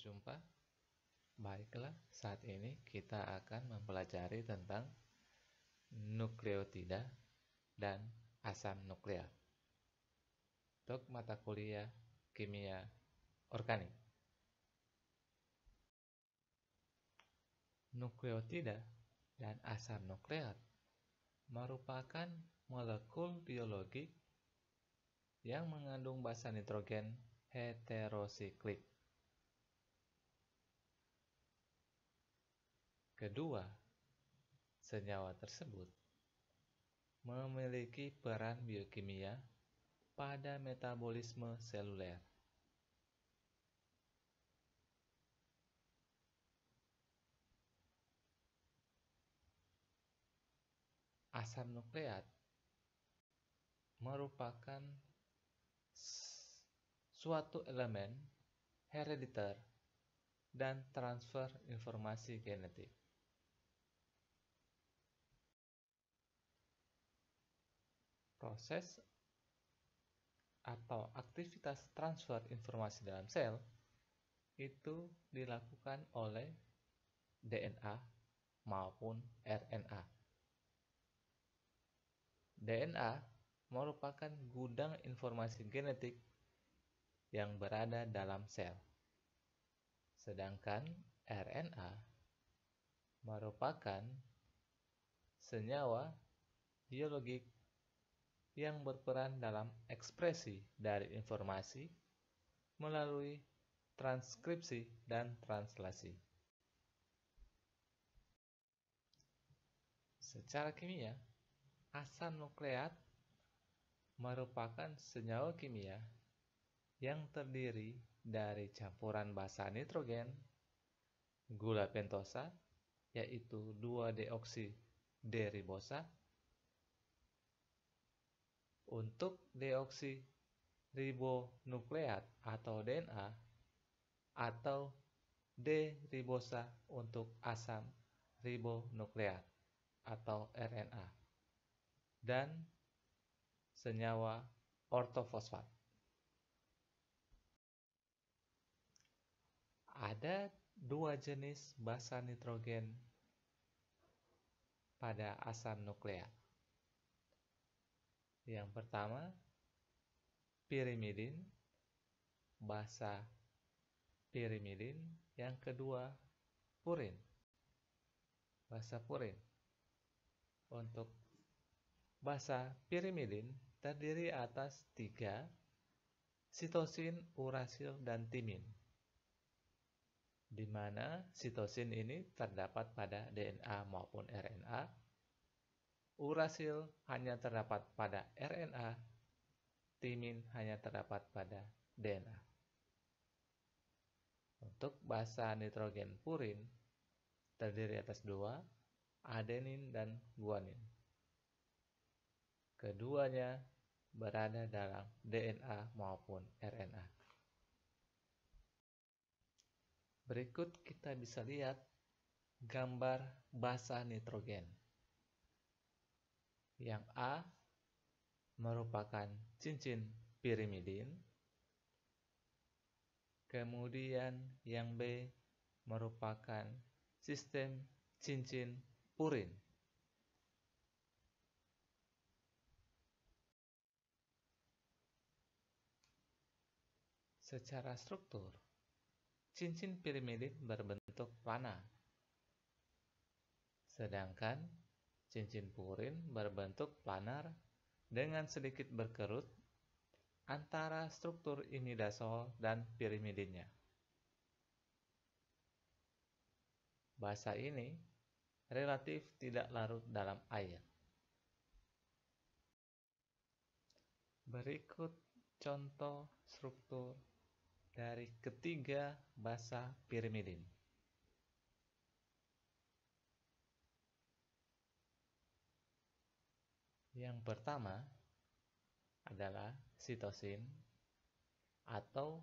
berjumpa. Baiklah, saat ini kita akan mempelajari tentang nukleotida dan asam nukleat untuk mata kuliah kimia organik. Nukleotida dan asam nukleat merupakan molekul biologi yang mengandung basa nitrogen heterosiklik. Kedua senyawa tersebut memiliki peran biokimia pada metabolisme seluler. Asam nukleat merupakan suatu elemen herediter dan transfer informasi genetik. Proses atau aktivitas transfer informasi dalam sel itu dilakukan oleh DNA maupun RNA. DNA merupakan gudang informasi genetik yang berada dalam sel, sedangkan RNA merupakan senyawa biologik yang berperan dalam ekspresi dari informasi melalui transkripsi dan translasi. Secara kimia, asam nukleat merupakan senyawa kimia yang terdiri dari campuran basa nitrogen, gula pentosa, yaitu 2-deoksiribosa, untuk deoksiribonukleat atau DNA, atau D-ribosa untuk asam ribonukleat atau RNA, dan senyawa ortofosfat. Ada dua jenis basa nitrogen pada asam nukleat. Yang pertama, pirimidin, basa pirimidin. Yang kedua, purin, basa purin. Untuk basa pirimidin terdiri atas 3, sitosin, urasil, dan timin, di mana sitosin ini terdapat pada DNA maupun RNA, urasil hanya terdapat pada RNA, timin hanya terdapat pada DNA. Untuk basa nitrogen purin terdiri atas 2, adenin dan guanin. Keduanya berada dalam DNA maupun RNA. Berikut kita bisa lihat gambar basa nitrogen. Yang A merupakan cincin pirimidin, kemudian yang B merupakan sistem cincin purin. Secara struktur, cincin pirimidin berbentuk planar, sedangkan cincin purin berbentuk planar dengan sedikit berkerut antara struktur imidazol dan pirimidinnya. Basa ini relatif tidak larut dalam air. Berikut contoh struktur dari ketiga basa pirimidin. Yang pertama adalah sitosin atau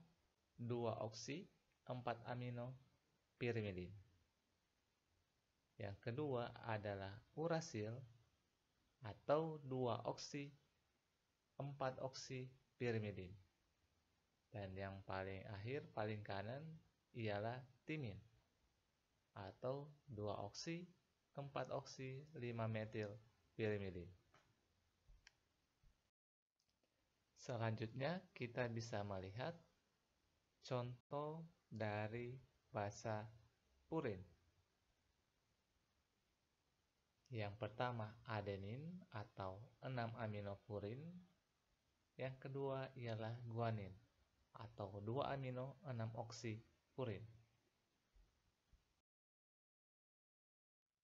2-oksi-4-amino pirimidin. Yang kedua adalah urasil atau 2-oksi-4-oksi pirimidin. Dan yang paling akhir, paling kanan ialah timin atau 2 oksi, 4 oksi, 5 metil pirimidin. Selanjutnya kita bisa melihat contoh dari basa purin. Yang pertama adenin atau 6 amino purin. Yang kedua ialah guanin atau 2 amino 6 oksi purin.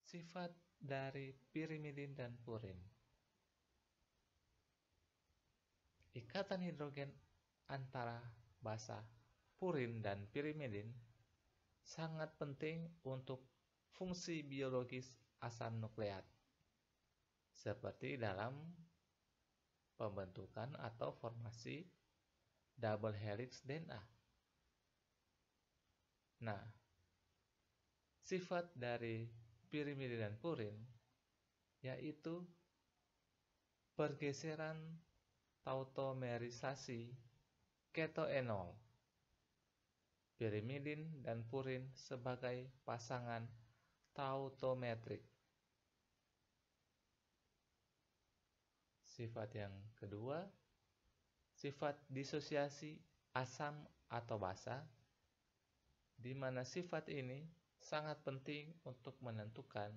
Sifat dari pirimidin dan purin. Ikatan hidrogen antara basa purin dan pirimidin sangat penting untuk fungsi biologis asam nukleat, seperti dalam pembentukan atau formasi double helix DNA. Nah, sifat dari pirimidin dan purin yaitu pergeseran tautomerisasi ketoenol. Pirimidin dan purin sebagai pasangan tautometrik. Sifat yang kedua, sifat disosiasi asam atau basa, di mana sifat ini sangat penting untuk menentukan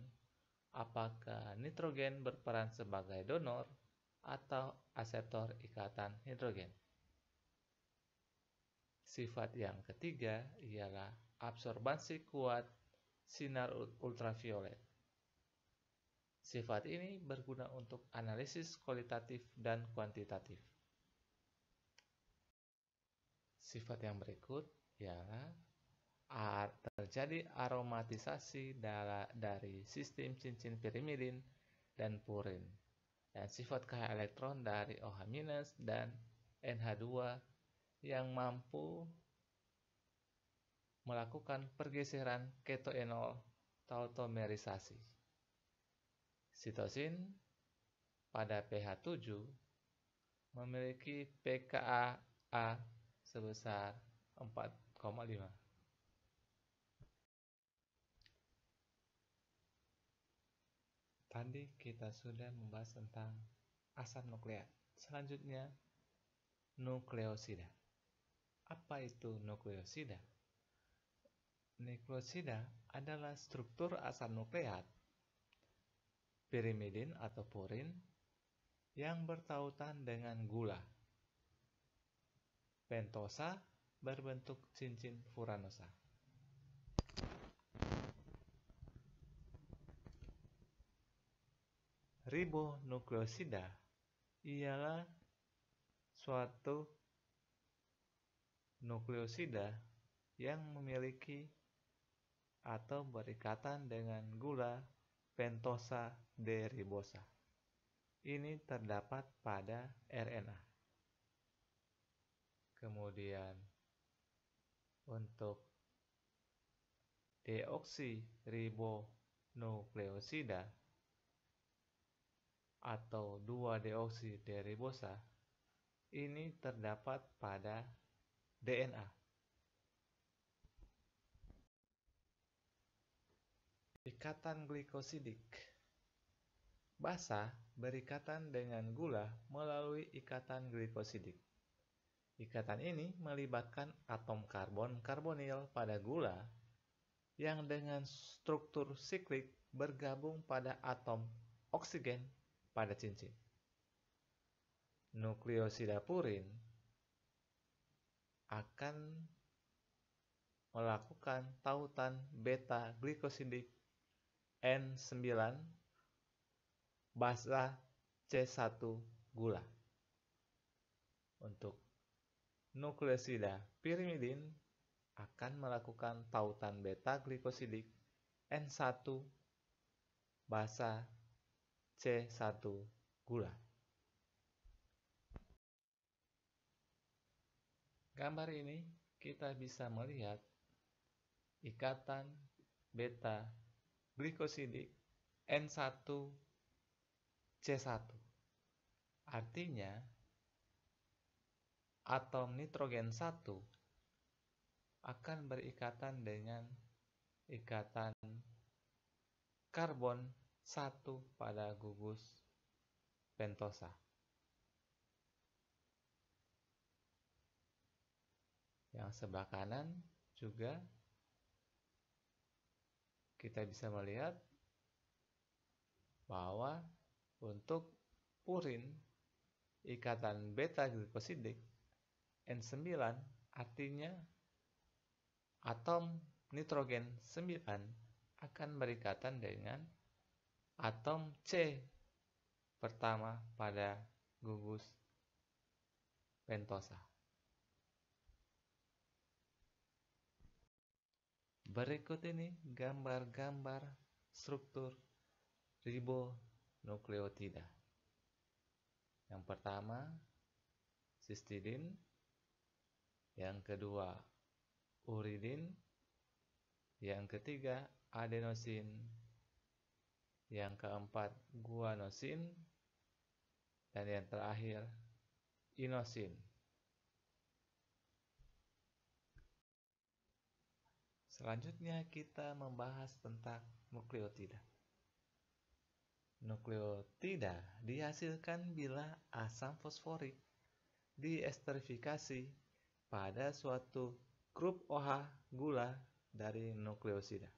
apakah nitrogen berperan sebagai donor atau aseptor ikatan hidrogen. Sifat yang ketiga ialah absorbansi kuat sinar ultraviolet. Sifat ini berguna untuk analisis kualitatif dan kuantitatif. Sifat yang berikut ialah terjadi aromatisasi dari sistem cincin pirimidin dan purin, dan sifat kaya elektron dari OH- dan NH2 yang mampu melakukan pergeseran ketoenol tautomerisasi. Sitosin pada pH 7 memiliki pKa sebesar 4,5. Tadi kita sudah membahas tentang asam nukleat. Selanjutnya, nukleosida. Apa itu nukleosida? Nukleosida adalah struktur asam nukleat pirimidin atau purin yang bertautan dengan gula. Pentosa berbentuk cincin furanosa. Ribonukleosida ialah suatu nukleosida yang memiliki atau berikatan dengan gula pentosa D-ribosa. Ini terdapat pada RNA. Kemudian untuk deoksiribonukleosida atau 2-deoksi D-ribosa ini terdapat pada DNA. Ikatan glikosidik. Basa berikatan dengan gula melalui ikatan glikosidik. Ikatan ini melibatkan atom karbon karbonil pada gula yang dengan struktur siklik bergabung pada atom oksigen pada cincin. Nukleosida purin akan melakukan tautan beta glikosidik N9 basa C1 gula. Untuk nukleosida pirimidin akan melakukan tautan beta glikosidik N1 basa C1 gula. Gambar ini kita bisa melihat ikatan beta glikosidik N1 C1. Artinya atom nitrogen 1 akan berikatan dengan ikatan karbon 1 pada gugus pentosa. Yang sebelah kanan juga kita bisa melihat bahwa untuk purin ikatan beta glikosidik N9 artinya atom nitrogen 9 akan berikatan dengan atom C pertama pada gugus pentosa. Berikut ini gambar-gambar struktur ribonukleotida. Yang pertama, cystidin. Yang kedua, uridin. Yang ketiga, adenosin. Yang keempat, guanosin. Dan yang terakhir, inosin. Selanjutnya kita membahas tentang nukleotida. Nukleotida dihasilkan bila asam fosforik diesterifikasi pada suatu grup OH gula dari nukleosida.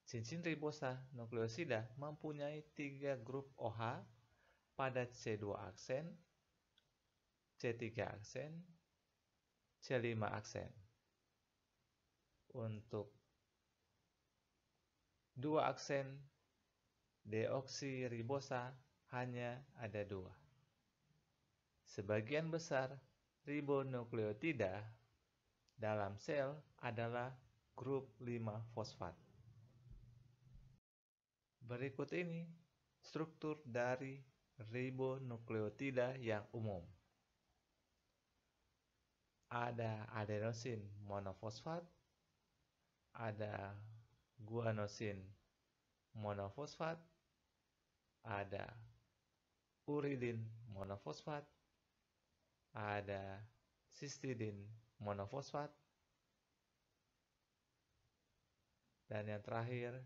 Cincin ribosa nukleosida mempunyai 3 grup OH pada C2 aksen, C3 aksen, C5 aksen. Untuk 2 aksen deoksiribosa hanya ada 2. Sebagian besar ribonukleotida dalam sel adalah grup 5 fosfat. Berikut ini struktur dari ribonukleotida yang umum. Ada adenosin monofosfat, ada guanosin monofosfat, ada uridin monofosfat, ada cystidin monofosfat, dan yang terakhir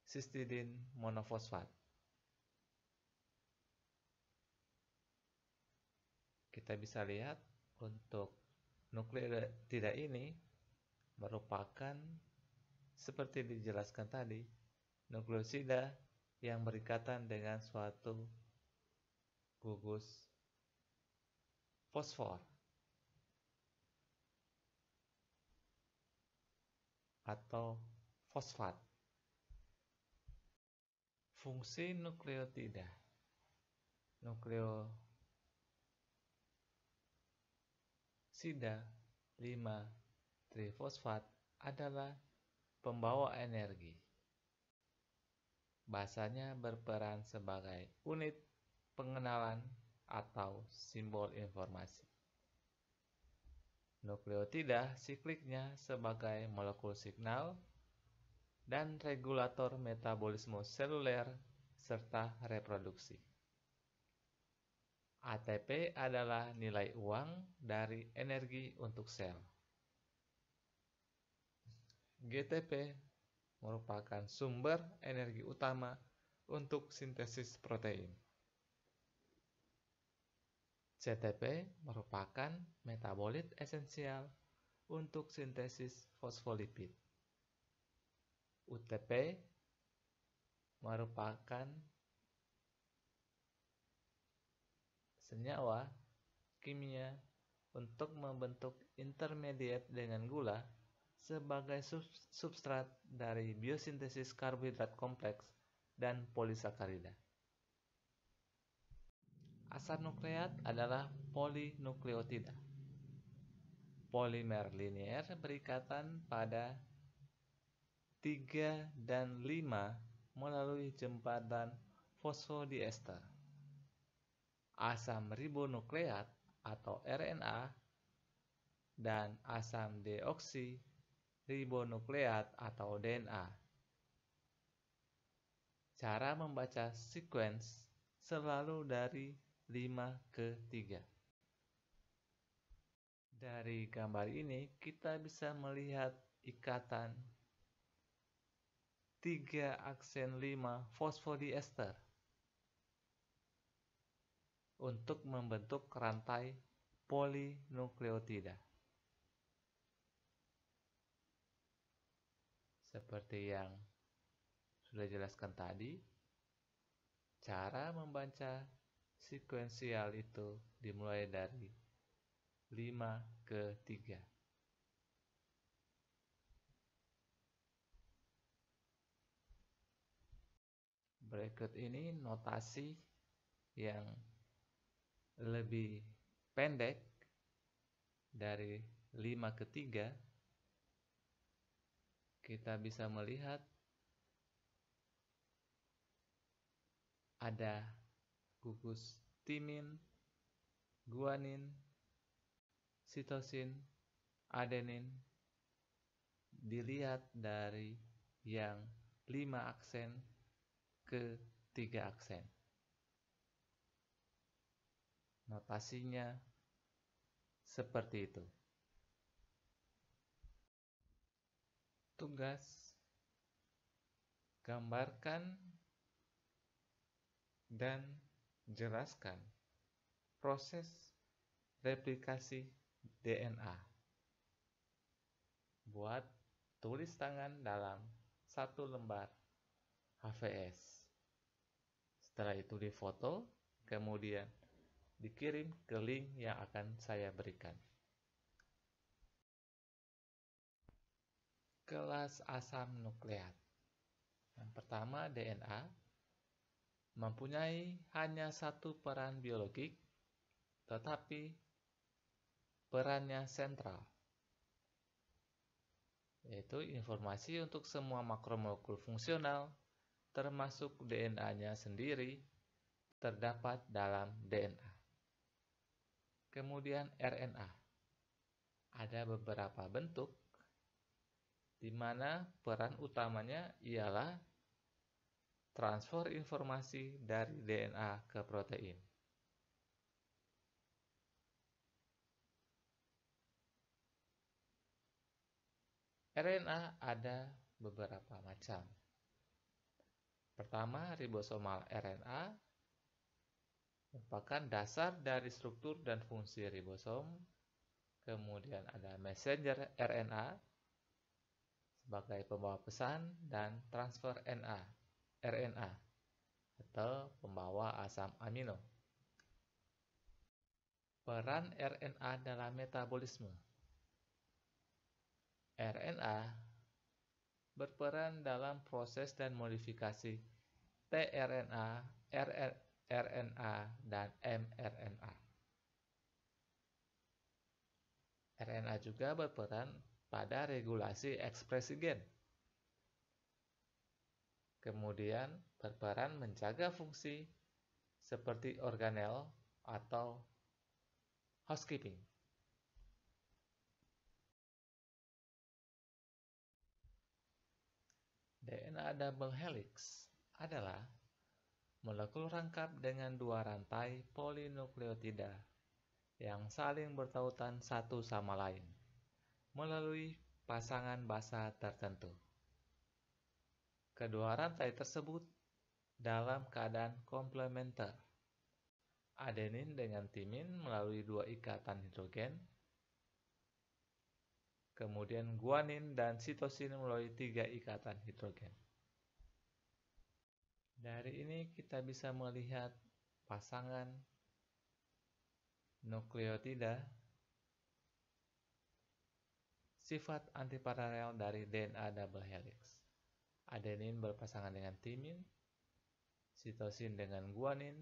cystidin monofosfat. Kita bisa lihat untuk nukleotida ini merupakan seperti dijelaskan tadi, nukleosida yang berikatan dengan suatu gugus fosfor atau fosfat. Fungsi nukleotida. Nukleosida 5-trifosfat adalah pembawa energi. Bahasanya berperan sebagai unit pengenalan atau simbol informasi. Nukleotida sikliknya sebagai molekul signal dan regulator metabolisme seluler serta reproduksi. ATP adalah nilai uang dari energi untuk sel. GTP merupakan sumber energi utama untuk sintesis protein. CTP merupakan metabolit esensial untuk sintesis fosfolipid. UTP merupakan senyawa kimia untuk membentuk intermediat dengan gula sebagai substrat dari biosintesis karbohidrat kompleks dan polisakarida. Asam nukleat adalah polinukleotida. Polimer linier berikatan pada 3 dan 5 melalui jembatan fosfodiester. Asam ribonukleat atau RNA dan asam deoksiribonukleat atau DNA. Cara membaca sequence selalu dari 5 ke 3. Dari gambar ini kita bisa melihat ikatan 3 aksen 5 fosfodiester untuk membentuk rantai polinukleotida. Seperti yang sudah jelaskan tadi, cara membaca sekuensial itu dimulai dari 5 ke 3. Berikut ini notasi yang lebih pendek dari 5 ke 3. Kita bisa melihat ada gugus timin, guanin, sitosin, adenin. Dilihat dari yang 5 aksen ke 3 aksen. Notasinya seperti itu. Tugas: gambarkan dan jelaskan proses replikasi DNA. Buat tulis tangan dalam 1 lembar HVS. Setelah itu difoto, kemudian dikirim ke link yang akan saya berikan. Kelas asam nukleat. Yang pertama, DNA mempunyai hanya satu peran biologik, tetapi perannya sentral, yaitu informasi untuk semua makromolekul fungsional, termasuk DNA-nya sendiri, terdapat dalam DNA. Kemudian RNA. Ada beberapa bentuk di mana peran utamanya ialah transfer informasi dari DNA ke protein. RNA ada beberapa macam. Pertama, ribosomal RNA merupakan dasar dari struktur dan fungsi ribosom. Kemudian ada messenger RNA sebagai pembawa pesan, dan transfer RNA atau pembawa asam amino. Peran RNA dalam metabolisme. RNA berperan dalam proses dan modifikasi tRNA, rRNA, dan mRNA. RNA juga berperan pada regulasi ekspresi gen. Kemudian berperan menjaga fungsi seperti organel atau housekeeping. DNA double helix adalah molekul rangkap dengan 2 rantai polinukleotida yang saling bertautan satu sama lain melalui pasangan basa tertentu. Kedua rantai tersebut dalam keadaan komplementer. Adenin dengan timin melalui 2 ikatan hidrogen, kemudian guanin dan sitosin melalui 3 ikatan hidrogen. Dari ini kita bisa melihat pasangan nukleotida, sifat antiparalel dari DNA double helix. Adenin berpasangan dengan timin, sitosin dengan guanin.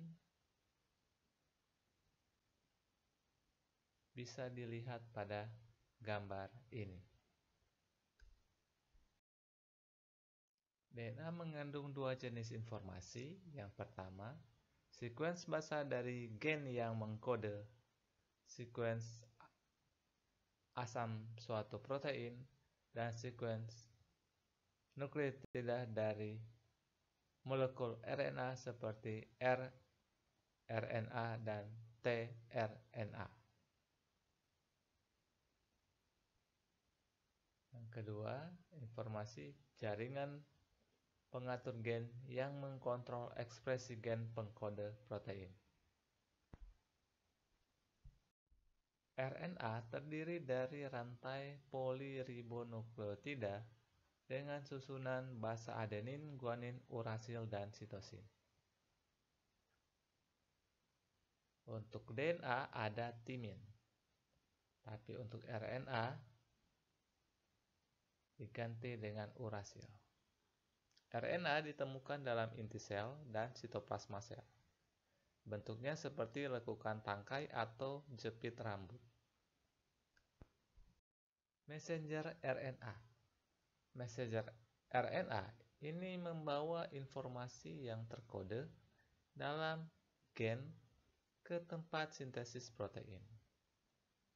Bisa dilihat pada gambar ini. DNA mengandung 2 jenis informasi. Yang pertama, sekuens basa dari gen yang mengkode sekuens asam suatu protein, dan sekuens nukleotida dari molekul RNA seperti rRNA dan tRNA. Yang kedua, informasi jaringan pengatur gen yang mengkontrol ekspresi gen pengkode protein. RNA terdiri dari rantai poliribonukleotida dengan susunan basa adenin, guanin, urasil, dan sitosin. Untuk DNA ada timin, tapi untuk RNA diganti dengan urasil. RNA ditemukan dalam inti sel dan sitoplasma sel. Bentuknya seperti lekukan tangkai atau jepit rambut. Messenger RNA. Messenger RNA ini membawa informasi yang terkode dalam gen ke tempat sintesis protein.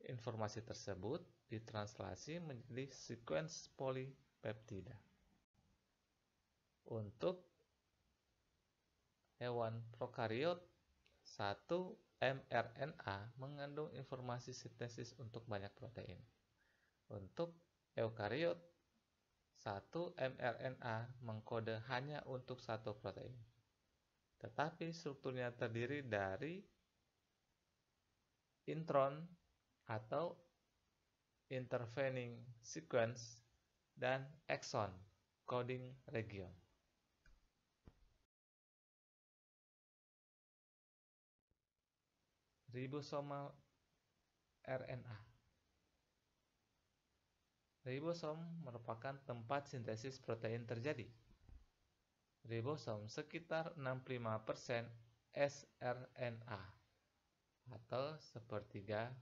Informasi tersebut ditranslasi menjadi sekuens polipeptida. Untuk hewan prokariot, 1 mRNA mengandung informasi sintesis untuk banyak protein. Untuk eukariot, 1 mRNA mengkode hanya untuk satu protein. Tetapi strukturnya terdiri dari intron atau intervening sequence dan exon coding region. Ribosomal RNA. Ribosom merupakan tempat sintesis protein terjadi. Ribosom sekitar 65% sRNA atau sepertiga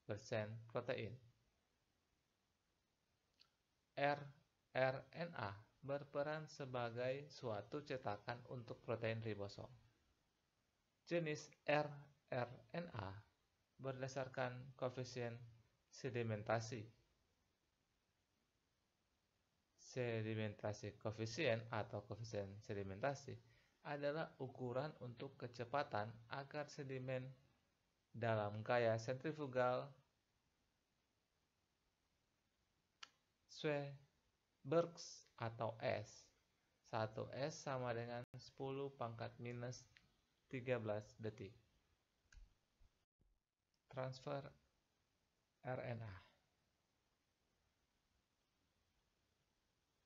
persen protein. rRNA berperan sebagai suatu cetakan untuk protein ribosom. Jenis rRNA berdasarkan koefisien sedimentasi. Sedimentasi koefisien atau koefisien sedimentasi adalah ukuran untuk kecepatan agar sedimen dalam gaya sentrifugal Swedbergs atau S. 1S sama dengan 10 pangkat minus 13 detik. Transfer RNA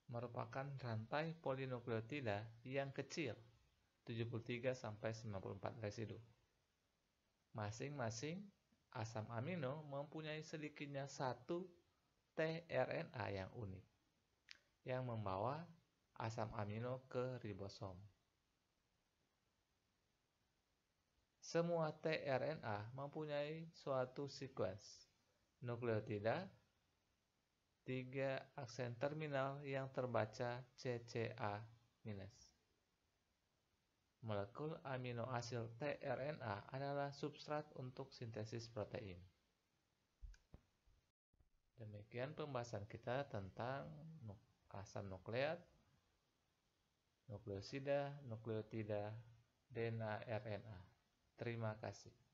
merupakan rantai polinukleotida yang kecil, 73-94 residu. Masing-masing asam amino mempunyai sedikitnya satu tRNA yang unik, yang membawa asam amino ke ribosom. Semua tRNA mempunyai suatu sekuens nukleotida 3 aksen terminal yang terbaca CCA-. Molekul amino asid tRNA adalah substrat untuk sintesis protein. Demikian pembahasan kita tentang asam nukleat, nukleosida, nukleotida, DNA, RNA. Terima kasih.